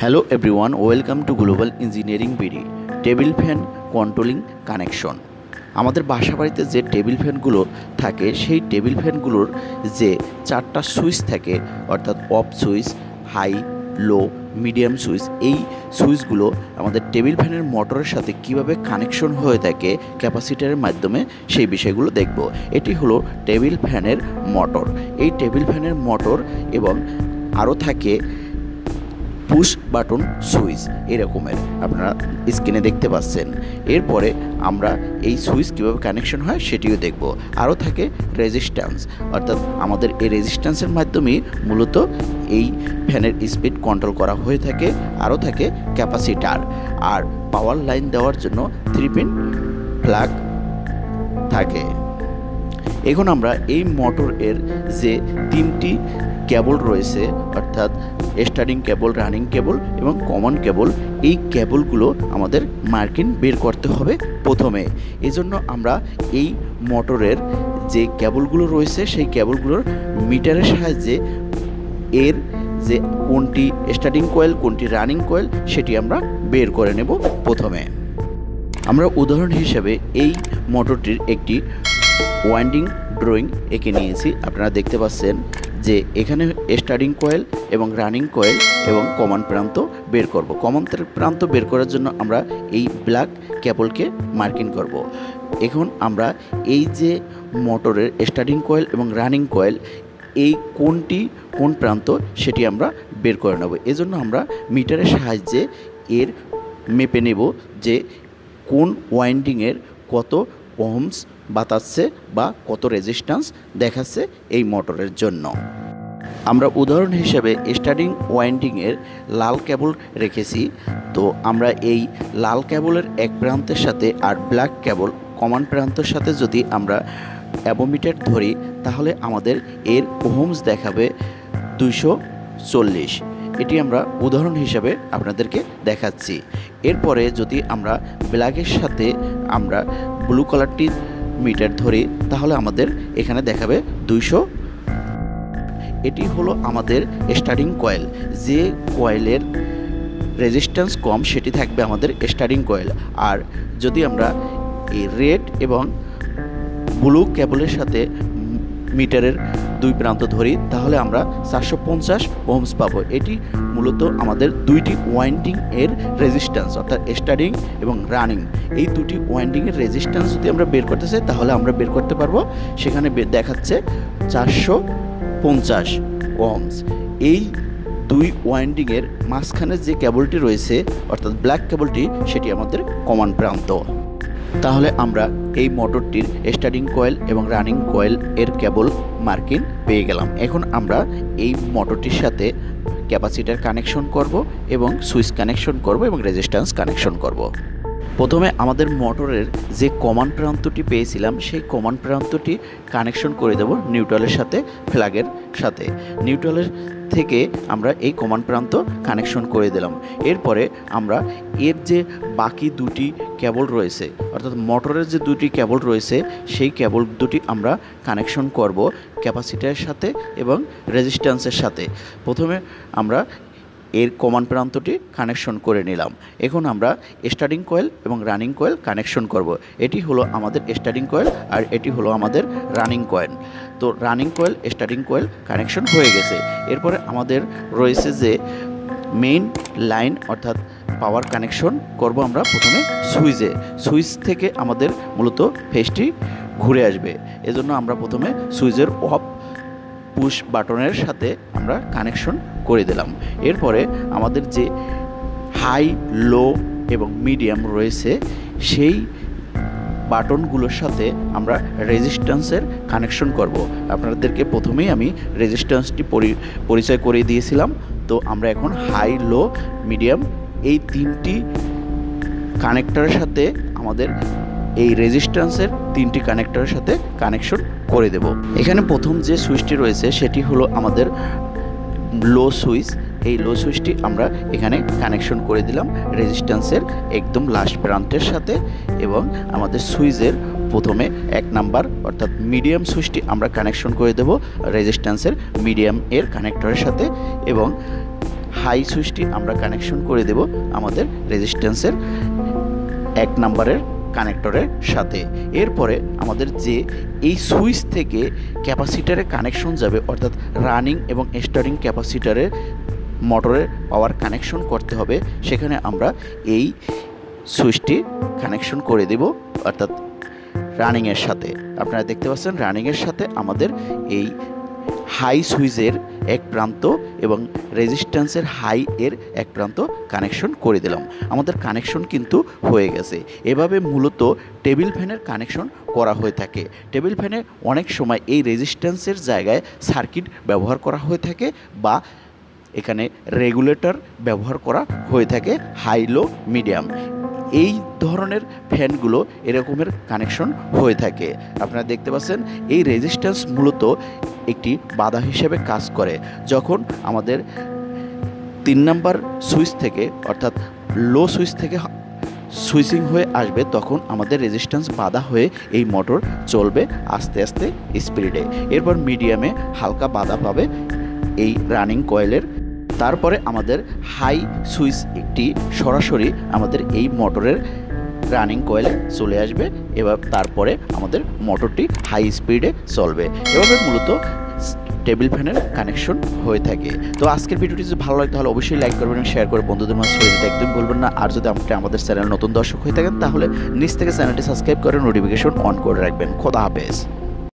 Hello everyone, welcome to global engineering BD. Table fan controlling connection. আমাদের বাসা বাড়িতে যে টেবিল ফ্যানগুলো থাকে সেই টেবিল ফ্যানগুলোর যে চারটা সুইচ থাকে, অর্থাৎ অফ সুইচ, হাই, লো, মিডিয়াম সুইচ, এই সুইচগুলো আমাদের টেবিল ফ্যানের মোটরের সাথে কিভাবে কানেকশন হয়ে থাকে ক্যাপাসিটরের মাধ্যমে, সেই বিষয়গুলো দেখব। এটি হলো টেবিল ফ্যানের মোটর। এই টেবিল ফ্যানের মোটর এবং আরও থাকে পুশ বাটন সুইচ, এরকমের আপনারা স্ক্রিনে দেখতে পাচ্ছেন। এরপরে আমরা এই সুইচ কীভাবে কানেকশন হয় সেটিও দেখব। আরও থাকে রেজিস্ট্যান্স, অর্থাৎ আমাদের এই রেজিস্ট্যান্সের মাধ্যমেই মূলত এই ফ্যানের স্পিড কন্ট্রোল করা হয়ে থাকে। আরও থাকে ক্যাপাসিটার, আর পাওয়ার লাইন দেওয়ার জন্য 3 পিন প্লাগ থাকে। এখন আমরা এই মোটরের যে 3টি কেবল রয়েছে, অর্থাৎ স্টার্টিং কেবল, রানিং কেবল এবং কমন কেবল, এই কেবলগুলো আমাদের মার্কিং বের করতে হবে প্রথমে। এজন্য আমরা এই মোটরের যে কেবলগুলো রয়েছে সেই কেবলগুলোর মিটারের সাহায্যে এর যে কোনটি স্টার্টিং কয়েল কোনটি রানিং কয়েল সেটি আমরা বের করে নেব প্রথমে। আমরা উদাহরণ হিসেবে এই মোটরটির একটি ওয়াইন্ডিং ড্রয়িং এঁকে নিয়েছি। আপনারা দেখতে পাচ্ছেন যে এখানে স্টার্টিং কয়েল এবং রানিং কয়েল এবং কমন প্রান্ত বের করব। কমন প্রান্ত বের করার জন্য আমরা এই ব্ল্যাক কেবলকে মার্কিং করব। এখন আমরা এই যে মোটরের স্টার্টিং কয়েল এবং রানিং কয়েল, এই কোন প্রান্ত সেটি আমরা বের করে নেব। এজন্য আমরা মিটারের সাহায্যে এর মেপে নেব যে কোন ওয়াইন্ডিংয়ের কত ওহমস বাতাচ্ছে বা কত রেজিস্ট্যান্স দেখাচ্ছে এই মোটরের জন্য। আমরা উদাহরণ হিসেবে স্টার্টিং ওয়াইন্ডিংয়ের লাল কেবল রেখেছি। তো আমরা এই লাল কেবলের এক প্রান্তের সাথে আর ব্ল্যাক কেবল কমন প্রান্তের সাথে যদি আমরা অ্যাবোমিটার ধরি, তাহলে আমাদের এর ওহমস দেখাবে 240। এটি আমরা উদাহরণ হিসাবে আপনাদেরকে দেখাচ্ছি। এরপরে যদি আমরা ব্ল্যাকের সাথে আমরা ব্লু কালারটি মিটার ধরি, তাহলে আমাদের এখানে দেখাবে 200। এটি হলো আমাদের স্টার্টিং কয়েল। যে কয়েলের রেজিস্ট্যান্স কম সেটি থাকবে আমাদের স্টার্টিং কয়েল। আর যদি আমরা এই রেড এবং ব্লু কেবলের সাথে মিটারের দুই প্রান্ত ধরি, তাহলে আমরা 450 ওহমস পাবো। এটি মূলত আমাদের দুইটি ওয়াইন্ডিং এর রেজিস্ট্যান্স, অর্থাৎ স্টার্টিং এবং রানিং, এই দুটি ওয়াইন্ডিংয়ের রেজিস্ট্যান্স যদি আমরা বের করতে চাই তাহলে আমরা বের করতে পারবো। সেখানে দেখাচ্ছে 450 ওহমস। এই দুই ওয়াইন্ডিংয়ের মাঝখানে যে কেবলটি রয়েছে, অর্থাৎ ব্ল্যাক কেবলটি, সেটি আমাদের কমন প্রান্ত। তাহলে আমরা এই মোটরটির স্টার্টিং কয়েল এবং রানিং কয়েল এর কেবল মার্কিং পেয়ে গেলাম। এখন আমরা এই মোটরটির সাথে ক্যাপাসিটার কানেকশন করব এবং সুইচ কানেকশন করব এবং রেজিস্ট্যান্স কানেকশন করব। প্রথমে আমাদের মোটরের যে কমন প্রান্তটি পেয়েছিলাম সেই কমন প্রান্তটি কানেকশন করে দেব নিউট্রালের সাথে, ফ্ল্যাগের সাথে। নিউট্রালের থেকে আমরা এই কমন প্রান্ত কানেকশন করে দিলাম। এরপরে আমরা এর যে বাকি দুটি কেবল রয়েছে, অর্থাৎ মোটরের যে দুটি কেবল রয়েছে সেই কেবল দুটি আমরা কানেকশন করব ক্যাপাসিটারের সাথে এবং রেজিস্ট্যান্সের সাথে। প্রথমে আমরা এর কমন প্রান্তটি কানেকশন করে নিলাম। এখন আমরা স্টার্টিং কয়েল এবং রানিং কয়েল কানেকশন করব। এটি হলো আমাদের স্টার্টিং কয়েল আর এটি হলো আমাদের রানিং কয়েল। তো running coil starting coil connection হয়ে গেছে। এরপরে আমাদের রয়েছে যে মেইন লাইন, অর্থাৎ পাওয়ার কানেকশন করব আমরা প্রথমে সুইচ থেকে আমাদের মূলত ফেজটি ঘুরে আসবে। এজন্য আমরা প্রথমে সুইচের অফ পুশ বাটনের সাথে আমরা কানেকশন করে দিলাম। এরপরে আমাদের যে হাই, লো এবং মিডিয়াম রয়েছে সেই বাটনগুলোর সাথে আমরা রেজিস্ট্যান্সের কানেকশন করব। আপনাদেরকে প্রথমেই আমি রেজিস্ট্যান্সটি পরিচয় করিয়ে দিয়েছিলাম। তো আমরা এখন হাই, লো, মিডিয়াম এই 3টি কানেক্টরের সাথে আমাদের এই রেজিস্ট্যান্সের 3টি কানেক্টরের সাথে কানেকশন করে দেব। এখানে প্রথম যে সুইচটি রয়েছে সেটি হলো আমাদের লো সুইচ। এই লো সুইচটি আমরা এখানে কানেকশন করে দিলাম রেজিস্ট্যান্সের একদম লাস্ট প্রান্তের সাথে, এবং আমাদের সুইচের প্রথমে 1 নাম্বার অর্থাৎ মিডিয়াম সুইচটি আমরা কানেকশন করে দেব রেজিস্ট্যান্সের মিডিয়াম এর কানেক্টরের সাথে, এবং হাই সুইচটি আমরা কানেকশন করে দেব আমাদের রেজিস্ট্যান্সের 1 নম্বরের কানেক্টরের সাথে। এরপরে আমাদের যে এই সুইচ থেকে ক্যাপাসিটারে কানেকশন যাবে, অর্থাৎ রানিং এবং স্টার্টিং ক্যাপাসিটারে মোটরের পাওয়ার কানেকশন করতে হবে, সেখানে আমরা এই সুইচটি কানেকশন করে দেব, অর্থাৎ রানিংয়ের সাথে। আপনারা দেখতে পাচ্ছেন রানিংয়ের সাথে আমাদের এই হাই সুইচের এক প্রান্ত এবং রেজিস্ট্যান্সের হাই এর এক প্রান্ত কানেকশন করে দিলাম। আমাদের কানেকশন কিন্তু হয়ে গেছে। এভাবে মূলত টেবিল ফ্যানের কানেকশন করা হয়ে থাকে। টেবিল ফ্যানে অনেক সময় এই রেজিস্ট্যান্সের জায়গায় সার্কিট ব্যবহার করা হয়ে থাকে বা এখানে রেগুলেটর ব্যবহার করা হয়ে থাকে, হাই লো মিডিয়াম। এই ধরনের ফ্যানগুলো এরকমের কানেকশন হয়ে থাকে। আপনারা দেখতে পাচ্ছেন এই রেজিস্ট্যান্স মূলত একটি বাধা হিসেবে কাজ করে। যখন আমাদের 3 নাম্বার সুইচ থেকে, অর্থাৎ লো সুইচ থেকে সুইচিং হয়ে আসবে, তখন আমাদের রেজিস্ট্যান্স বাধা হয়ে এই মোটর চলবে আস্তে আস্তে স্পিডে। এরপর মিডিয়ামে হালকা বাধা পাবে এই রানিং কয়েলের। তারপরে আমাদের হাই সুইচ একটি সরাসরি আমাদের এই মোটরের রানিং কয়েলে চলে আসবে। এবার তারপরে আমাদের মোটরটি হাই স্পিডে চলবে। এভাবে মূলত টেবিল ফ্যানের কানেকশন হয়ে থাকে। তো আজকের ভিডিওটি যদি ভালো লাগে তাহলে অবশ্যই লাইক করবেন এবং শেয়ার করে বন্ধুদের মাঝে ছড়িয়ে দিতে একদম ভুলবেন না। আর যদি আপনি আমাদের চ্যানেল নতুন দর্শক হয়ে থাকেন তাহলে নিচ থেকে চ্যানেলটি সাবস্ক্রাইব করে নোটিফিকেশন অন করে রাখবেন। খোদা হাফেজ।